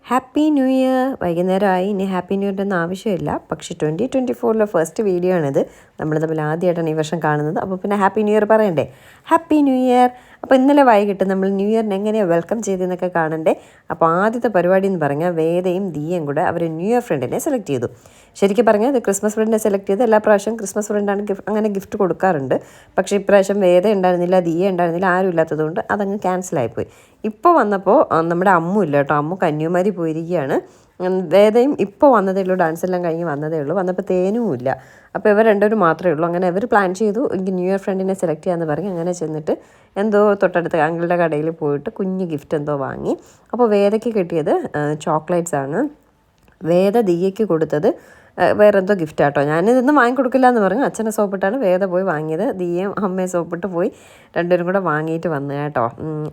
Happy new year. വൈകുന്നേരമായി, ഇനി happy new ഇയറിൻ്റെ ഒന്നും ആവശ്യമില്ല. പക്ഷേ 2024 ഫസ്റ്റ് വീഡിയോ ആണിത്. നമ്മൾ തമ്മിൽ ആദ്യമായിട്ടാണ് ഈ വർഷം കാണുന്നത്. അപ്പോൾ പിന്നെ ഹാപ്പി ന്യൂ ഇയർ പറയണ്ടേ. Happy new year. അപ്പോൾ ഇന്നലെ വൈകിട്ട് നമ്മൾ ന്യൂ ഇയറിനെ എങ്ങനെയാണ് വെൽക്കം ചെയ്തതെന്നൊക്കെ കാണണ്ടേ. അപ്പോൾ ആദ്യത്തെ പരിപാടി എന്ന് പറഞ്ഞാൽ വേദയും ദിയയും കൂടെ അവർ ന്യൂ ഇയർ ഫ്രണ്ടിനെ സെലക്ട് ചെയ്തു. ശരിക്കും പറഞ്ഞാൽ ഇത് ക്രിസ്മസ് ഫ്രണ്ടിനെ സെലക്ട് ചെയ്ത് എല്ലാ പ്രാവശ്യം ക്രിസ്മസ് ഫ്രണ്ടാണ് അങ്ങനെ ഗിഫ്റ്റ് കൊടുക്കാറുണ്ട്. പക്ഷേ ഇപ്രാവശ്യം വേദ ഉണ്ടായിരുന്നില്ല, ദിയ ഉണ്ടായിരുന്നില്ല, ആരും ഇല്ലാത്തതുകൊണ്ട് അതങ്ങ് ക്യാൻസലായിപ്പോയി. ഇപ്പോൾ വന്നപ്പോൾ നമ്മുടെ അമ്മു ഇല്ല കേട്ടോ. അമ്മു കന്യാകുമാരി പോയിരിക്കുകയാണ്. വേദയും ഇപ്പോൾ വന്നതേ ഉള്ളൂ, ഡാൻസ് എല്ലാം കഴിഞ്ഞ് വന്നതേ ഉള്ളൂ. വന്നപ്പോൾ തേനും ഇല്ല. അപ്പോൾ ഇവർ രണ്ടുപേരും മാത്രമേ ഉള്ളൂ. അങ്ങനെ ഇവർ പ്ലാൻ ചെയ്തു എനിക്ക് ന്യൂ ഇയർ ഫ്രണ്ടിനെ സെലക്ട് ചെയ്യാമെന്ന് പറഞ്ഞ് അങ്ങനെ ചെന്നിട്ട് എന്തോ തൊട്ടടുത്ത് അങ്കിളുടെ കടയിൽ പോയിട്ട് കുഞ്ഞ് ഗിഫ്റ്റ് എന്തോ വാങ്ങി. അപ്പോൾ വേദയ്ക്ക് കിട്ടിയത് ചോക്ലേറ്റ്സ് ആണ്. വേദ ദിയയ്ക്ക് കൊടുത്തത് വേറെ എന്തോ ഗിഫ്റ്റാട്ടോ. ഞാനിതൊന്നും വാങ്ങിക്കൊടുക്കില്ല എന്ന് പറഞ്ഞു. അച്ഛനെ സോപ്പിട്ടാണ് വേദ പോയി വാങ്ങിയത്. ദിയയും അമ്മയെ സോപ്പിട്ട് പോയി രണ്ടുപേരും കൂടെ വാങ്ങിയിട്ട് വന്നു കേട്ടോ.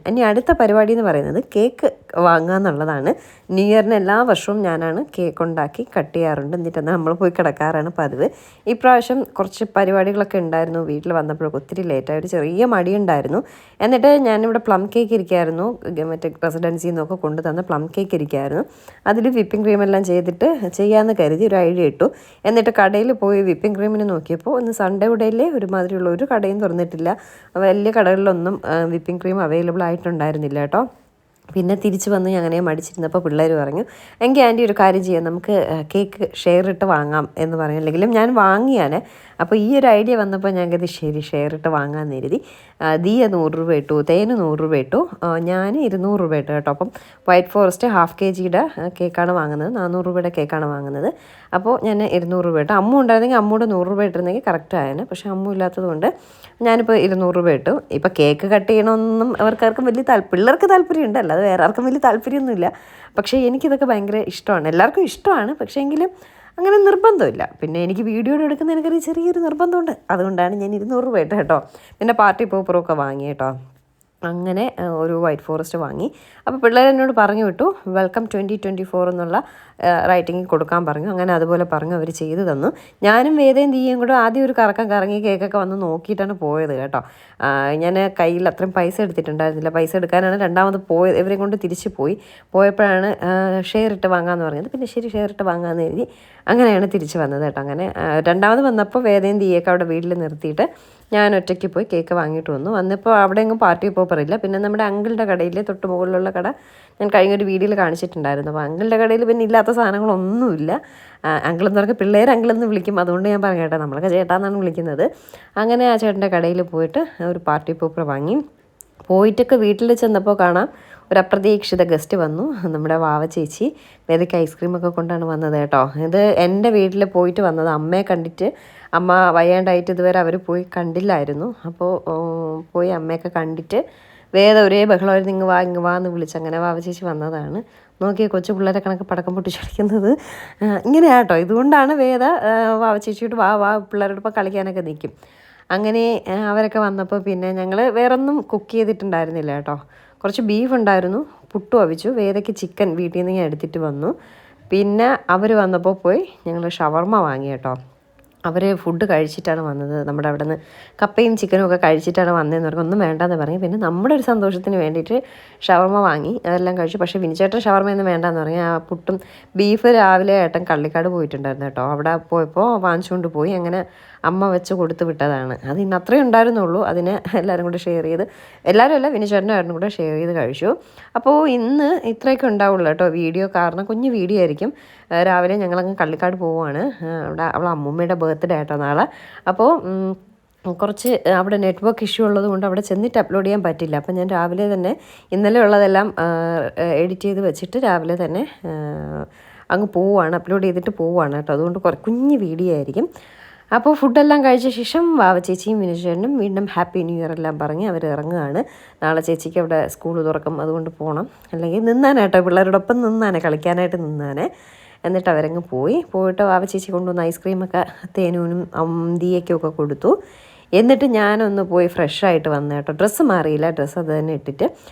ഇനി അടുത്ത പരിപാടി എന്ന് പറയുന്നത് കേക്ക് വാങ്ങുക എന്നുള്ളതാണ്. ന്യൂ ഇയറിന് എല്ലാ വർഷവും ഞാനാണ് കേക്ക് ഉണ്ടാക്കി കട്ട് ചെയ്യാറുണ്ട്. എന്നിട്ട് നമ്മൾ പോയി കിടക്കാറാണ് പതിവ്. ഇപ്രാവശ്യം കുറച്ച് പരിപാടികളൊക്കെ ഉണ്ടായിരുന്നു. വീട്ടിൽ വന്നപ്പോഴൊക്കെ ഒത്തിരി ലേറ്റായി, ഒരു ചെറിയ മടിയുണ്ടായിരുന്നു. എന്നിട്ട് ഞാനിവിടെ പ്ലം കേക്ക് ഇരിക്കുമായിരുന്നു. മറ്റേ റെസിഡൻസിയിൽ നിന്നൊക്കെ കൊണ്ടു തന്ന പ്ലം കേക്ക് ഇരിക്കുമായിരുന്നു. അതിൽ വിപ്പിംഗ് ക്രീമെല്ലാം ചെയ്തിട്ട് ചെയ്യാമെന്ന് കരുതി ഒരു ഐഡിയ ഇട്ടു. എന്നിട്ട് കടയിൽ പോയി വിപ്പിംഗ് ക്രീമിന് നോക്കിയപ്പോൾ ഇന്ന് സൺഡേ ഇവിടെയല്ലേ ഒരുമാതിരിയുള്ള ഒരു കടയും തുറന്നിട്ടില്ല. വലിയ കടകളിലൊന്നും വിപ്പിംഗ് ക്രീം അവൈലബിൾ ആയിട്ടുണ്ടായിരുന്നില്ല കേട്ടോ. പിന്നെ തിരിച്ച് വന്ന് അങ്ങനെ മടിച്ചിരുന്നപ്പോൾ പിള്ളേർ പറഞ്ഞു, എങ്കിൽ ആൻറ്റി ഒരു കാര്യം ചെയ്യാം, നമുക്ക് കേക്ക് ഷെയർ ഇട്ട് വാങ്ങാം എന്ന് പറഞ്ഞു. അല്ലെങ്കിലും ഞാൻ വാങ്ങിയാൽ. അപ്പോൾ ഈ ഒരു ഐഡിയ വന്നപ്പോൾ ഞാൻ കരുതി ശരി ഷെയർ ഇട്ട് വാങ്ങാമെന്ന് കരുതി. ദിയ 100 രൂപ ഇട്ടു, തേന് 100 രൂപ ഇട്ടു, ഞാൻ 200 രൂപ ഇട്ടു കേട്ടോ. അപ്പം വൈറ്റ് ഫോറസ്റ്റ് ഹാഫ് kg കേക്കാണ് വാങ്ങുന്നത്, 400 രൂപയുടെ കേക്കാണ് വാങ്ങുന്നത്. അപ്പോൾ ഞാൻ 200 രൂപ ഇട്ടു. അമ്മ ഉണ്ടായിരുന്നെങ്കിൽ അമ്മൂടെ 100 രൂപ ഇട്ടിരുന്നെങ്കിൽ കറക്റ്റ് ആയേനെ. പക്ഷേ അമ്മ ഇല്ലാത്തത് കൊണ്ട് ഞാനിപ്പോൾ 200 രൂപ ഇട്ടു. ഇപ്പോൾ കേക്ക് കട്ട് ചെയ്യണമെന്നും അവർക്കാർക്കും വലിയ പിള്ളേർക്ക് താല്പര്യമുണ്ട്, അല്ലാതെ വേറെ ആർക്കും വലിയ താല്പര്യമൊന്നുമില്ല. പക്ഷേ എനിക്കിതൊക്കെ ഭയങ്കര ഇഷ്ടമാണ്. എല്ലാവർക്കും ഇഷ്ടമാണ്, പക്ഷേ എങ്കിലും അങ്ങനെ നിർബന്ധമില്ല. പിന്നെ എനിക്ക് വീഡിയോ എടുക്കുന്ന എനിക്കൊരു ചെറിയൊരു നിർബന്ധമുണ്ട്. അതുകൊണ്ടാണ് ഞാൻ 200 രൂപ ഇട്ടത് കേട്ടോ. പിന്നെ പാർട്ടി പോപ്പറൊക്കെ വാങ്ങി കേട്ടോ. അങ്ങനെ ഒരു വൈറ്റ് ഫോറസ്റ്റ് വാങ്ങി. അപ്പോൾ പിള്ളേർ എന്നോട് പറഞ്ഞു വിട്ടു വെൽക്കം 2024 എന്നുള്ള റൈറ്റിംഗ് കൊടുക്കാൻ പറഞ്ഞു. അങ്ങനെ അതുപോലെ പറഞ്ഞു, അവർ ചെയ്തു തന്നു. ഞാനും വേദയും ദിയയും കൂടെ ആദ്യം ഒരു കറക്കം കറങ്ങി കേക്കൊക്കെ വന്ന് നോക്കിയിട്ടാണ് പോയത് കേട്ടോ. ഞാൻ കയ്യിൽ അത്രയും പൈസ എടുത്തിട്ടുണ്ടായിരുന്നില്ല. പൈസ എടുക്കാനാണ് രണ്ടാമത് പോയത്. ഇവരെ കൊണ്ട് തിരിച്ച് പോയപ്പോഴാണ് ഷെയർ ഇട്ട് വാങ്ങാമെന്ന് പറഞ്ഞത്. പിന്നെ ശരി ഷെയർ ഇട്ട് വാങ്ങാമെന്ന് എഴുതി അങ്ങനെയാണ് തിരിച്ച് വന്നത് കേട്ടോ. അങ്ങനെ രണ്ടാമത് വന്നപ്പോൾ വേദയും ദിയൊക്കെ അവിടെ വീട്ടിൽ നിർത്തിയിട്ട് ഞാൻ ഒറ്റയ്ക്ക് പോയി കേക്ക് വാങ്ങിയിട്ട് വന്നപ്പോൾ അവിടെ എങ്ങും പാർട്ടി പോപ്പറില്ല. പിന്നെ നമ്മുടെ അങ്കിളുടെ കടയിൽ തൊട്ട് മുകളിലുള്ള കട ഞാൻ കഴിഞ്ഞൊരു വീഡിയോയിൽ കാണിച്ചിട്ടുണ്ടായിരുന്നു. അപ്പോൾ അങ്കിളുടെ കടയിൽ പിന്നെ ഇല്ലാത്ത സാധനങ്ങളൊന്നുമില്ല. അങ്കിളെന്ന് പറഞ്ഞാൽ പിള്ളേർ അങ്കിളെന്ന് വിളിക്കും, അതുകൊണ്ട് ഞാൻ പറഞ്ഞു കേട്ടോ, നമ്മളൊക്കെ ചേട്ടാന്നാണ് വിളിക്കുന്നത്. അങ്ങനെ ആ ചേട്ടൻ്റെ കടയിൽ പോയിട്ട് ഒരു പാർട്ടി പോപ്പർ വാങ്ങി. പോയിട്ടൊക്കെ വീട്ടിൽ ചെന്നപ്പോൾ കാണാം ഒരു അപ്രതീക്ഷിത ഗസ്റ്റ് വന്നു. നമ്മുടെ വാവ ചേച്ചി വേദയ്ക്ക് ഐസ്ക്രീമൊക്കെ കൊണ്ടാണ് വന്നത് കേട്ടോ. ഇത് എൻ്റെ വീട്ടിൽ പോയിട്ട് വന്നത്. അമ്മയെ കണ്ടിട്ട്, അമ്മ വയ്യാണ്ടായിട്ട് ഇതുവരെ അവർ പോയി കണ്ടില്ലായിരുന്നു. അപ്പോൾ പോയി അമ്മയൊക്കെ കണ്ടിട്ട് വേദ ഒരേ ബഹളമായിരുന്നു, ഇങ്ങ് വാ എന്ന് വിളിച്ച്. അങ്ങനെ വാവ ചേച്ചി വന്നതാണ്. നോക്കിയ കൊച്ചു പിള്ളേരെ കണക്ക് പടക്കം പൊട്ടിച്ചടിക്കുന്നത് ഇങ്ങനെയാട്ടോ. ഇതുകൊണ്ടാണ് വേദ വാവ ചേച്ചിയോട് വാ പിള്ളേരോടൊപ്പം കളിക്കാനൊക്കെ നിൽക്കും. അങ്ങനെ അവരൊക്കെ വന്നപ്പോൾ പിന്നെ ഞങ്ങൾ വേറൊന്നും കുക്ക് ചെയ്തിട്ടുണ്ടായിരുന്നില്ല കേട്ടോ. കുറച്ച് ബീഫ് ഉണ്ടായിരുന്നു, പുട്ടു അവിച്ചു. വേദയ്ക്ക് ചിക്കൻ വീട്ടിൽ നിന്ന് ഞാൻ എടുത്തിട്ട് വന്നു. പിന്നെ അവർ വന്നപ്പോൾ പോയി ഞങ്ങൾ ഷവർമ്മ വാങ്ങി കേട്ടോ. അവർ ഫുഡ് കഴിച്ചിട്ടാണ് വന്നത്. നമ്മുടെ അവിടെ നിന്ന് കപ്പയും ചിക്കനും ഒക്കെ കഴിച്ചിട്ടാണ് വന്നതെന്ന് പറഞ്ഞാൽ ഒന്നും വേണ്ടെന്ന് പറഞ്ഞു. പിന്നെ നമ്മുടെ ഒരു സന്തോഷത്തിന് വേണ്ടിയിട്ട് ഷവർമ്മ വാങ്ങി, അതെല്ലാം കഴിച്ചു. പക്ഷേ വിനിച്ചേട്ടൻ ഷവർമ്മയൊന്നും വേണ്ടെന്ന് പറഞ്ഞു. ആ പുട്ടും ബീഫ് രാവിലെ ഏട്ടൻ കള്ളിക്കാട് പോയിട്ടുണ്ടായിരുന്നു കേട്ടോ. അവിടെ പോയപ്പോൾ വാങ്ങിച്ചുകൊണ്ട് പോയി. അങ്ങനെ അമ്മ വെച്ച് കൊടുത്ത് വിട്ടതാണ്. അത് ഇന്ന് അത്രയും ഉണ്ടായിരുന്നുള്ളൂ. അതിന് എല്ലാവരും കൂടെ ഷെയർ ചെയ്ത്, എല്ലാവരും അല്ല വിനിച്ചേട്ടനും ഏട്ടനും കൂടെ ഷെയർ ചെയ്ത് കഴിച്ചു. അപ്പോൾ ഇന്ന് ഇത്രയൊക്കെ ഉണ്ടാവുള്ളൂ കേട്ടോ വീഡിയോ. കാരണം കുഞ്ഞ് വീഡിയോ ആയിരിക്കും. രാവിലെ ഞങ്ങളങ്ങ് കള്ളിക്കാട് പോവുകയാണ്. അവിടെ അവളെ അമ്മൂമ്മയുടെ ബർത്ത്ഡേ ആയിട്ടോ നാളെ. അപ്പോൾ കുറച്ച് അവിടെ നെറ്റ്വർക്ക് ഇഷ്യൂ ഉള്ളത് കൊണ്ട് അവിടെ ചെന്നിട്ട് അപ്ലോഡ് ചെയ്യാൻ പറ്റില്ല. അപ്പം ഞാൻ രാവിലെ തന്നെ ഇന്നലെ ഉള്ളതെല്ലാം എഡിറ്റ് ചെയ്ത് വെച്ചിട്ട് രാവിലെ തന്നെ അങ്ങ് പോവുകയാണ്, അപ്ലോഡ് ചെയ്തിട്ട് പോവുകയാണ് കേട്ടോ. അതുകൊണ്ട് കുഞ്ഞ് വീഡിയോ ആയിരിക്കും. അപ്പോൾ ഫുഡെല്ലാം കഴിച്ച ശേഷം വാവ ചേച്ചിയും വിനുചേട്ടനും വീണ്ടും ഹാപ്പി ന്യൂ ഇയർ എല്ലാം പറഞ്ഞ് അവർ ഇറങ്ങുകയാണ്. നാളെ ചേച്ചിക്ക് അവിടെ സ്കൂൾ തുറക്കും, അതുകൊണ്ട് പോകണം. അല്ലെങ്കിൽ നിന്നാനേട്ടോ, പിള്ളേരോടൊപ്പം നിന്നാനേ, കളിക്കാനായിട്ട് നിന്നാനേ. എന്നിട്ട് അവരങ്ങ് പോയിട്ട് വാവ ചേച്ചി കൊണ്ടുവന്ന് ഐസ്ക്രീമൊക്കെ തേനൂനും ദിയയ്ക്കൊക്കെ കൊടുത്തു. എന്നിട്ട് ഞാനൊന്ന് പോയി ഫ്രഷായിട്ട് വന്നു കേട്ടോ. ഡ്രസ്സ് മാറിയില്ല, ഡ്രസ്സ് അത് തന്നെ ഇട്ടിട്ട്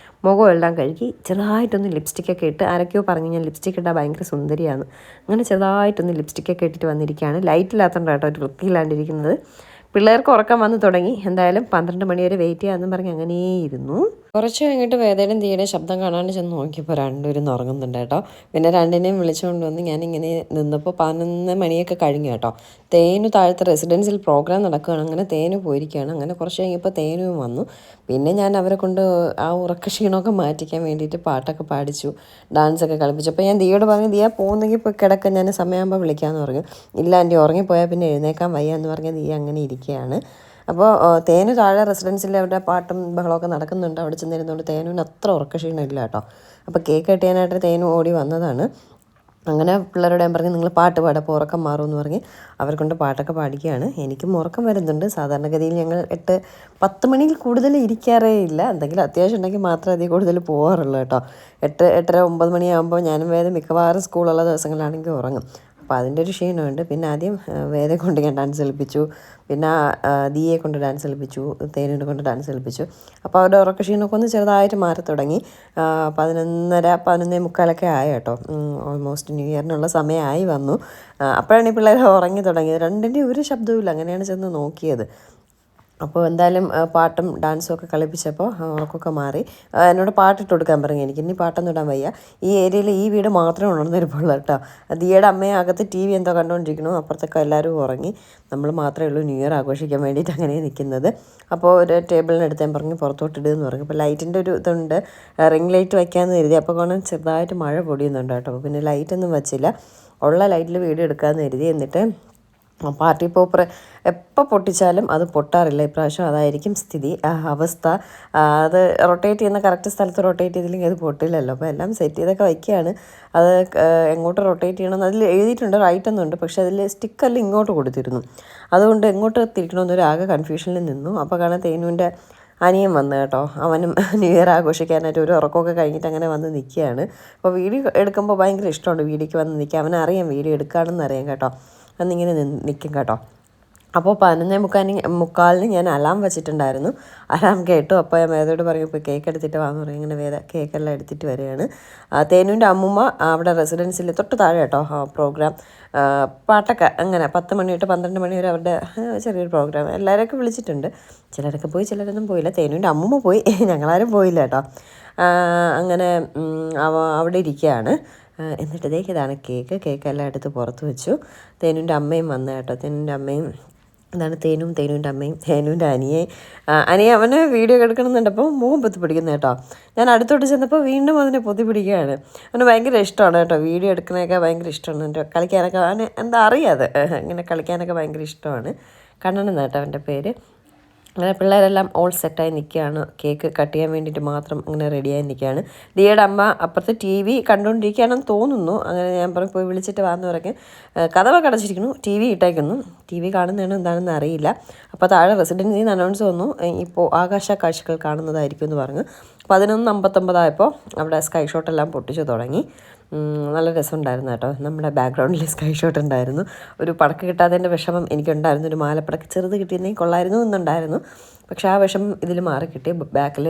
മുഖമെല്ലാം കഴുകി ചെറുതായിട്ടൊന്ന് ലിപ്സ്റ്റിക്കൊക്കെ ഇട്ട്, ആരൊക്കെയോ പറഞ്ഞു ഞാൻ ലിപ്സ്റ്റിക് ഇട്ടാൽ ഭയങ്കര സുന്ദരിയാണ്. അങ്ങനെ ചെറുതായിട്ടൊന്ന് ലിപ്സ്റ്റിക്കൊക്കെ ഇട്ടിട്ട് വന്നിരിക്കുകയാണ്. ലൈറ്റില്ലാത്തതുകൊണ്ട് കേട്ടോ ഒരു വൃത്തിയില്ലാണ്ടിരിക്കുന്നത്. പിള്ളേർക്ക് ഉറക്കം വന്ന് തുടങ്ങി. എന്തായാലും 12 മണി വരെ വെയിറ്റ് ചെയ്യാമെന്നും പറഞ്ഞ് അങ്ങനെ ഇരുന്നു. കുറച്ച് കഴിഞ്ഞിട്ട് വേദനയും തീയുടെ ശബ്ദം കാണാണ്ട് ചെന്ന് നോക്കിയപ്പോൾ രണ്ടുപേരും ഉറങ്ങുന്നുണ്ട് കേട്ടോ. പിന്നെ രണ്ടിനെയും വിളിച്ചുകൊണ്ട് വന്ന് ഞാനിങ്ങനെ നിന്നപ്പോൾ 11 മണിയൊക്കെ കഴിഞ്ഞു കേട്ടോ. തേനു താഴത്തെ റെസിഡൻസിൽ പ്രോഗ്രാം നടക്കുകയാണ്. അങ്ങനെ തേനു പോയിരിക്കുകയാണ്. അങ്ങനെ കുറച്ച് കഴിഞ്ഞപ്പോൾ തേനും വന്നു. പിന്നെ ഞാൻ അവരെ കൊണ്ട് ആ ഉറക്ക ക്ഷീണമൊക്കെ മാറ്റിക്കാൻ വേണ്ടിയിട്ട് പാട്ടൊക്കെ പാടിച്ചു, ഡാൻസൊക്കെ കളിപ്പിച്ചു. അപ്പോൾ ഞാൻ ദിയോട് പറഞ്ഞു, ദിയ പോകുന്നെങ്കിൽ പോയി കിടക്കാൻ, ഞാൻ സമയമാകുമ്പോൾ വിളിക്കാമെന്ന് പറഞ്ഞു. ഇല്ല ആൻറ്റി, ഉറങ്ങിപ്പോയാൽ പിന്നെ എഴുന്നേക്കാൻ വയ്യ എന്ന് പറഞ്ഞാൽ ദിയ അങ്ങനെ ഇരിക്കുകയാണ്. അപ്പോൾ തേനു താഴെ റെസിഡൻസിൽ അവിടെ പാട്ടും ബഹളമൊക്കെ നടക്കുന്നുണ്ട്. അവിടെ ചെന്നിരുന്നുകൊണ്ട് തേനുവിന് അത്ര ഉറക്കക്ഷീണമില്ല കേട്ടോ. അപ്പോൾ കേക്ക് കെട്ടിയാനായിട്ട് തേനു ഓടി വന്നതാണ്. അങ്ങനെ പിള്ളേരോട് ഞാൻ പറഞ്ഞു, നിങ്ങൾ പാട്ട് പാടാം, അപ്പോൾ ഉറക്കം മാറുമെന്ന് പറഞ്ഞ് അവർ കൊണ്ട് പാട്ടൊക്കെ പാടിക്കുകയാണ്. എനിക്കും ഉറക്കം വരുന്നുണ്ട്. സാധാരണഗതിയിൽ ഞങ്ങൾ 8-10 മണിയിൽ കൂടുതൽ ഇരിക്കാറേ ഇല്ല. എന്തെങ്കിലും അത്യാവശ്യം ഉണ്ടെങ്കിൽ മാത്രമേ അതിൽ കൂടുതൽ പോകാറുള്ളൂ കേട്ടോ. 8-8:30-9 മണിയാകുമ്പോൾ ഞാനും വേദം മിക്കവാറും സ്കൂളുള്ള ദിവസങ്ങളിലാണെങ്കിൽ ഉറങ്ങും. അപ്പോൾ അതിൻ്റെ ഒരു ക്ഷീണമുണ്ട്. പിന്നെ ആദ്യം വേദയെ കൊണ്ട് ഞാൻ ഡാൻസ് കളിപ്പിച്ചു, പിന്നെ ദിയെ കൊണ്ട് ഡാൻസ് കളിപ്പിച്ചു, തേനിനെ കൊണ്ട് ഡാൻസ് കളിപ്പിച്ചു. അപ്പോൾ അവരുടെ ഉറക്ക ക്ഷീണമൊക്കെ ഒന്ന് ചെറുതായിട്ട് മാറി തുടങ്ങി. 11:30-11:45 ആയി കേട്ടോ. ഓൾമോസ്റ്റ് ന്യൂ ഇയറിനുള്ള സമയമായി വന്നു. അപ്പോഴാണ് ഈ പിള്ളേർ ഉറങ്ങി തുടങ്ങിയത്. രണ്ടിൻ്റെ ഒരു ശബ്ദവുമില്ല. അങ്ങനെയാണ് ചെന്ന് നോക്കിയത്. അപ്പോൾ എന്തായാലും പാട്ടും ഡാൻസും ഒക്കെ കളിപ്പിച്ചപ്പോൾ ഉറക്കമൊക്കെ മാറി. എന്നോട് പാട്ടിട്ട് കൊടുക്കാൻ പറഞ്ഞു. എനിക്ക് ഇനി പാട്ടൊന്നും ഇടാൻ വയ്യ. ഈ ഏരിയയിൽ ഈ വീട് മാത്രമേ ഉണർന്നിരിപ്പുള്ളൂ കേട്ടോ. ദിയയുടെ അമ്മയെ അകത്ത് TV എന്തോ കണ്ടുകൊണ്ടിരിക്കണു. അപ്പുറത്തൊക്കെ എല്ലാവരും ഉറങ്ങി. നമ്മൾ മാത്രമേ ഉള്ളൂ ന്യൂ ഇയർ ആഘോഷിക്കാൻ വേണ്ടിയിട്ട് അങ്ങനെ നിൽക്കുന്നത്. അപ്പോൾ ഒരു ടേബിളിനെടുത്ത് ഞാൻ പറഞ്ഞു പുറത്തോട്ടിടുമെന്ന് പറഞ്ഞു. അപ്പോൾ ലൈറ്റിൻ്റെ ഒരു ഇതുണ്ട്, റിംഗ് ലൈറ്റ് വയ്ക്കാമെന്ന് കരുതി. അപ്പോൾ കാണാൻ ചെറുതായിട്ട് മഴ പൊടിയുന്നുണ്ട് കേട്ടോ. അപ്പോൾ പിന്നെ ലൈറ്റൊന്നും വെച്ചില്ല, ഉള്ള ലൈറ്റിൽ വീഡിയോ എടുക്കാമെന്ന് കരുതി. എന്നിട്ട് പാർട്ടി പോപ്പർ എപ്പോൾ പൊട്ടിച്ചാലും അത് പൊട്ടാറില്ല. ഇപ്രാവശ്യം അതായിരിക്കും സ്ഥിതി, അവസ്ഥ. അത് റൊട്ടേറ്റ് ചെയ്യുന്ന കറക്റ്റ് സ്ഥലത്ത് റൊട്ടേറ്റ് ചെയ്തില്ലെങ്കിൽ അത് പൊട്ടില്ലല്ലോ. അപ്പോൾ എല്ലാം സെറ്റ് ചെയ്തൊക്കെ വയ്ക്കുകയാണ്. അത് എങ്ങോട്ട് റൊട്ടേറ്റ് ചെയ്യണമെന്ന് അതിൽ എഴുതിയിട്ടുണ്ട്, റൈറ്റൊന്നുണ്ട്. പക്ഷേ അതിൽ സ്റ്റിക്കെല്ലാം ഇങ്ങോട്ട് കൊടുത്തിരുന്നു. അതുകൊണ്ട് എങ്ങോട്ട് തിരിക്കണമെന്നൊരു ആകെ കൺഫ്യൂഷനിൽ നിന്നു. അപ്പോൾ കാണാൻ തേനുവിൻ്റെ അനിയൻ വന്നു കേട്ടോ. അവനും ന്യൂ ഇയർ ആഘോഷിക്കാനായിട്ട് ഒരു ഉറക്കമൊക്കെ കഴിഞ്ഞിട്ട് അങ്ങനെ വന്ന് നിൽക്കുകയാണ്. അപ്പോൾ വീഡിയോ എടുക്കുമ്പോൾ ഭയങ്കര ഇഷ്ടമുണ്ട് വീഡിയോയ്ക്ക് വന്ന് നിൽക്കുക. അവനറിയാം വീഡിയോ എടുക്കുകയാണെന്ന് അറിയാം കേട്ടോ. അന്നിങ്ങനെ നിൽക്കും കേട്ടോ. അപ്പോൾ 11:45 ഞാൻ അലാം വെച്ചിട്ടുണ്ടായിരുന്നു. അലാം കേട്ടു. അപ്പോൾ ഞാൻ വേദയോട് പറഞ്ഞു, ഇപ്പോൾ കേക്ക് എടുത്തിട്ട് വാന്ന് പറയും. ഇങ്ങനെ വേദ കേക്കെല്ലാം എടുത്തിട്ട് വരികയാണ്. തേനുവിൻ്റെ അമ്മൂമ്മ അവിടെ റെസിഡൻസിൽ തൊട്ട് താഴെ കേട്ടോ പ്രോഗ്രാം, പാട്ടൊക്കെ അങ്ങനെ 10 മണി തൊട്ട് 12 മണി വരെ അവരുടെ ചെറിയൊരു പ്രോഗ്രാം. എല്ലാവരെയൊക്കെ വിളിച്ചിട്ടുണ്ട്. ചിലരൊക്കെ പോയി, ചിലരൊന്നും പോയില്ല. തേനുവിൻ്റെ അമ്മൂമ്മ പോയി, ഞങ്ങളാരും പോയില്ല കേട്ടോ. അങ്ങനെ അവിടെ ഇരിക്കുകയാണ്. എന്നിട്ട് ഇതാണ് കേക്കെല്ലാം എടുത്ത് പുറത്ത് വെച്ചു. തേനുവിൻ്റെ അമ്മയും വന്നു കേട്ടോ. തേനുവിൻ്റെ അമ്മയും ഇതാണ് തേനുവിൻ്റെ അമ്മയും തേനുവിൻ്റെ അനിയെ അവന് വീഡിയോ എടുക്കണമെന്നുണ്ടപ്പോൾ മുഖം പൊത്തി പിടിക്കുന്നത് കേട്ടോ. ഞാൻ അടുത്തോട്ട് ചെന്നപ്പോൾ വീണ്ടും അതിനെ പൊത്തി പിടിക്കുകയാണ്. അവന് ഭയങ്കര ഇഷ്ടമാണ് കേട്ടോ, വീഡിയോ എടുക്കുന്നതൊക്കെ ഭയങ്കര ഇഷ്ടമാണ്. എൻ്റെ കളിക്കാനൊക്കെ അവന് എന്താ അറിയാതെ ഇങ്ങനെ കളിക്കാനൊക്കെ ഭയങ്കര ഇഷ്ടമാണ്. കണ്ണൻ കേട്ടോ അവൻ്റെ പേര്. അങ്ങനെ പിള്ളേരെല്ലാം ഓൾ സെറ്റായി നിൽക്കുകയാണ്. കേക്ക് കട്ട് ചെയ്യാൻ വേണ്ടിയിട്ട് മാത്രം അങ്ങനെ റെഡിയായി നിൽക്കുകയാണ്. ദിയയുടെ അമ്മ അപ്പുറത്ത് TV കണ്ടുകൊണ്ടിരിക്കുകയാണെന്ന് തോന്നുന്നു. അങ്ങനെ ഞാൻ പറഞ്ഞു പോയി വിളിച്ചിട്ട് വന്നു പറഞ്ഞ് കഥവൊക്കെ അടച്ചിരിക്കുന്നു, TV ഇട്ടേക്കുന്നു. TV കാണുന്നതാണോ എന്താണെന്ന് അറിയില്ല. അപ്പോൾ താഴെ റെസിഡൻസിൽ നിന്ന് അനൗൺസ് വന്നു, ഇപ്പോൾ ആകാശ കാഴ്ചകൾ കാണുന്നതായിരിക്കും എന്ന് പറഞ്ഞു. 11:59 അവിടെ സ്കൈ ഷോട്ടെല്ലാം പൊട്ടിച്ചു തുടങ്ങി. നല്ല രസമുണ്ടായിരുന്നു കേട്ടോ. നമ്മുടെ ബാക്ക്ഗ്രൗണ്ടിൽ സ്കൈ ഷോട്ട് ഉണ്ടായിരുന്നു. ഒരു പടക്ക് കിട്ടാത്തതിൻ്റെ വിഷമം എനിക്കുണ്ടായിരുന്നു. ഒരു മാലപ്പടക്ക് ചെറുത് കിട്ടിയിരുന്നെങ്കിൽ കൊള്ളായിരുന്നു എന്നുണ്ടായിരുന്നു. പക്ഷേ ആ വിഷമം ഇതിൽ മാറി കിട്ടി. ബാക്കിൽ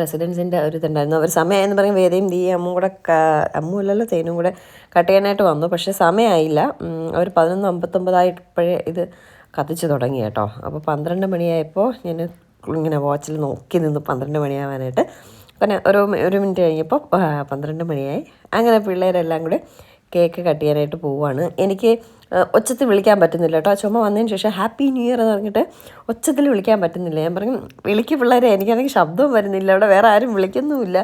റെസിഡൻസിൻ്റെ ഒരു ഇതുണ്ടായിരുന്നു. അവർ സമയമായെന്ന് പറയും. വേദയും ദിയും അമ്മും കൂടെ അമ്മുമല്ലല്ലോ തേനും കൂടെ കട്ട് ചെയ്യാനായിട്ട് വന്നു. പക്ഷേ സമയമായില്ല. അവർ 11:59 ഇത് കത്തിച്ച് തുടങ്ങി കേട്ടോ. അപ്പോൾ 12 മണിയായപ്പോൾ ഞാൻ ഇങ്ങനെ വാച്ചിൽ നോക്കി നിന്ന് 12 മണിയാവാനായിട്ട്. പിന്നെ ഒരു മിനിറ്റ് കഴിഞ്ഞപ്പോൾ 12 മണിയായി. അങ്ങനെ പിള്ളേരെല്ലാം കൂടെ കേക്ക് കട്ട് ചെയ്യാനായിട്ട് പോവുകയാണ്. എനിക്ക് ഒച്ചത്തിൽ വിളിക്കാൻ പറ്റുന്നില്ല കേട്ടോ. ചുമ വന്നതിന് ശേഷം ഹാപ്പി ന്യൂ ഇയർ എന്ന് പറഞ്ഞിട്ട് ഒച്ചത്തിൽ വിളിക്കാൻ പറ്റുന്നില്ല. ഞാൻ പറഞ്ഞു വിളിക്ക് പിള്ളേരെ, എനിക്കാണെങ്കിൽ ശബ്ദവും വരുന്നില്ല. അവിടെ വേറെ ആരും വിളിക്കുന്നുമില്ല,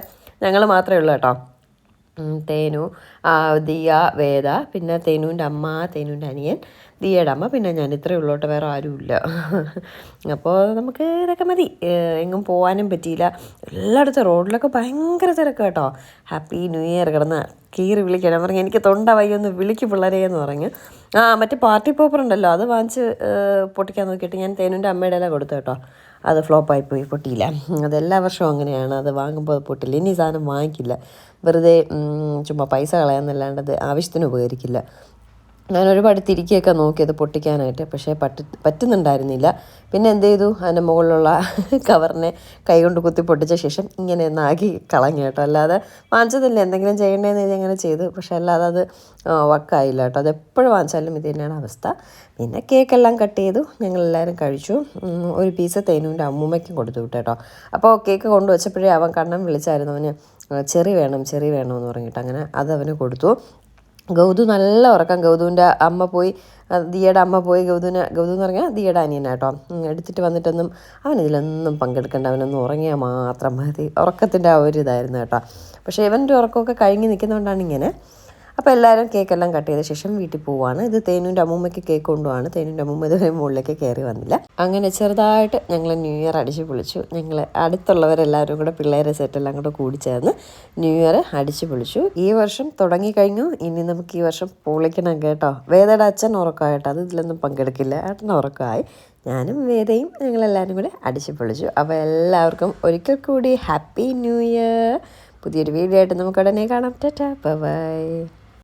ഞങ്ങൾ മാത്രമേ ഉള്ളൂ കേട്ടോ. തേനു, ദിയ, വേദ, പിന്നെ തേനുവിൻ്റെ അമ്മ, തേനുവിൻ്റെ അനിയൻ, ദിയയുടെ അമ്മ, പിന്നെ ഞാൻ ഇത്രയേ ഉള്ളോട്ട്, വേറെ ആരുമില്ല. അപ്പോൾ നമുക്ക് ഇതൊക്കെ മതി. എങ്ങും പോകാനും പറ്റിയില്ല. എല്ലായിടത്തും റോഡിലൊക്കെ ഭയങ്കര തിരക്ക് കേട്ടോ. ഹാപ്പി ന്യൂ ഇയർ കിടന്ന് കീറി വിളിക്കണം പറഞ്ഞു. എനിക്ക് തൊണ്ട വയ്യൊന്ന് വിളിക്ക് പിള്ളേരെ എന്ന് പറഞ്ഞു. മറ്റേ പാർട്ടി പോപ്പർ ഉണ്ടല്ലോ, അത് വാങ്ങിച്ച് പൊട്ടിക്കാൻ നോക്കിയിട്ട് ഞാൻ തേനുവിൻ്റെ അമ്മയുടെ എല്ലാം കൊടുത്തു കേട്ടോ. അത് ഫ്ലോപ്പായിപ്പോയി, പൊട്ടിയില്ല. അതെല്ലാ വർഷവും അങ്ങനെയാണ്, അത് വാങ്ങുമ്പോൾ അത് പൊട്ടില്ല. ഇനി സാധനം വാങ്ങിക്കില്ല, വെറുതെ ചുമ്മാ പൈസ കളയാമെന്നല്ലാണ്ട് അത് ആവശ്യത്തിന് ഉപകരിക്കില്ല. ഞാൻ ഒരുപാട് തിരിക്കുകയൊക്കെ നോക്കിയത് പൊട്ടിക്കാനായിട്ട്, പക്ഷേ പറ്റുന്നുണ്ടായിരുന്നില്ല. പിന്നെ എന്ത് ചെയ്തു, അതിൻ്റെ മുകളിലുള്ള കവറിനെ കൈകൊണ്ട് കുത്തി പൊട്ടിച്ച ശേഷം ഇങ്ങനെ ഒന്നാക്കി കളഞ്ഞു കേട്ടോ. അല്ലാതെ വാങ്ങിച്ചതല്ലേ, എന്തെങ്കിലും ചെയ്യണ്ടേന്ന് എഴുതി അങ്ങനെ ചെയ്തു, പക്ഷേ അല്ലാതെ അത് വർക്കായില്ല കേട്ടോ. അതെപ്പോഴും വാങ്ങിച്ചാലും ഇത് തന്നെയാണ് അവസ്ഥ. പിന്നെ കേക്കെല്ലാം കട്ട് ചെയ്തു, ഞങ്ങളെല്ലാവരും കഴിച്ചു. ഒരു പീസ് തേനുവിൻ്റെ അമ്മൂമ്മയ്ക്കും കൊടുത്തു വിട്ടു കേട്ടോ. അപ്പോൾ കേക്ക് കൊണ്ടുവച്ചപ്പോഴേ അവൻ കണ്ണൻ വിളിച്ചായിരുന്നു, അവന് ചെറി വേണമെന്ന് പറഞ്ഞിട്ട്. അങ്ങനെ അത് അവന് കൊടുത്തു. ഗൗതു നല്ല ഉറക്കം. ഗൗതുവിൻ്റെ അമ്മ പോയി, ദിയയുടെ അമ്മ പോയി ഗൗതു എന്ന് പറഞ്ഞാൽ ദിയയുടെ അനിയനാട്ടോ, എടുത്തിട്ട് വന്നിട്ടൊന്നും അവനിതിലൊന്നും പങ്കെടുക്കേണ്ട, അവനൊന്നും ഉറങ്ങിയാൽ മാത്രം മതി. ഉറക്കത്തിൻ്റെ ആ ഒരു ഇതായിരുന്നു കേട്ടോ. പക്ഷേ ഇവൻ്റെ ഉറക്കമൊക്കെ കഴിഞ്ഞ് നിൽക്കുന്നതുകൊണ്ടാണ് ഇങ്ങനെ. അപ്പോൾ എല്ലാവരും കേക്കെല്ലാം കട്ട് ചെയ്ത ശേഷം വീട്ടിൽ പോവുകയാണ്. ഇത് തേനുവിൻ്റെ അമ്മൂമ്മയ്ക്ക് കേക്ക് കൊണ്ടുപോവാണ്. തേനുവിൻ്റെ അമ്മൂമ്മ ഇതുവരെ മുകളിലേക്ക് കയറി വന്നില്ല. അങ്ങനെ ചെറുതായിട്ട് ഞങ്ങൾ ന്യൂ ഇയർ അടിച്ച് പൊളിച്ചു. ഞങ്ങൾ അടുത്തുള്ളവരെല്ലാവരും കൂടെ പിള്ളേരെ സെറ്റെല്ലാം കൂടെ കൂടി ചേർന്ന് ന്യൂ ഇയർ അടിച്ച് പൊളിച്ചു. ഈ വർഷം തുടങ്ങിക്കഴിഞ്ഞു, ഇനി നമുക്ക് ഈ വർഷം പൊളിക്കണം കേട്ടോ. വേദയുടെ അച്ഛൻ ഉറക്കമായിട്ടോ, അത് ഇതിലൊന്നും പങ്കെടുക്കില്ല. ഏട്ടൻ ഉറക്കമായി. ഞാനും വേദയും ഞങ്ങളെല്ലാവരും കൂടെ അടിച്ച് പൊളിച്ചു. അപ്പോൾ എല്ലാവർക്കും ഒരിക്കൽ കൂടി ഹാപ്പി ന്യൂ ഇയർ. പുതിയൊരു വീഡിയോ ആയിട്ട് നമുക്ക് ഉടനെ കാണാം. ടാറ്റാ, ബൈ.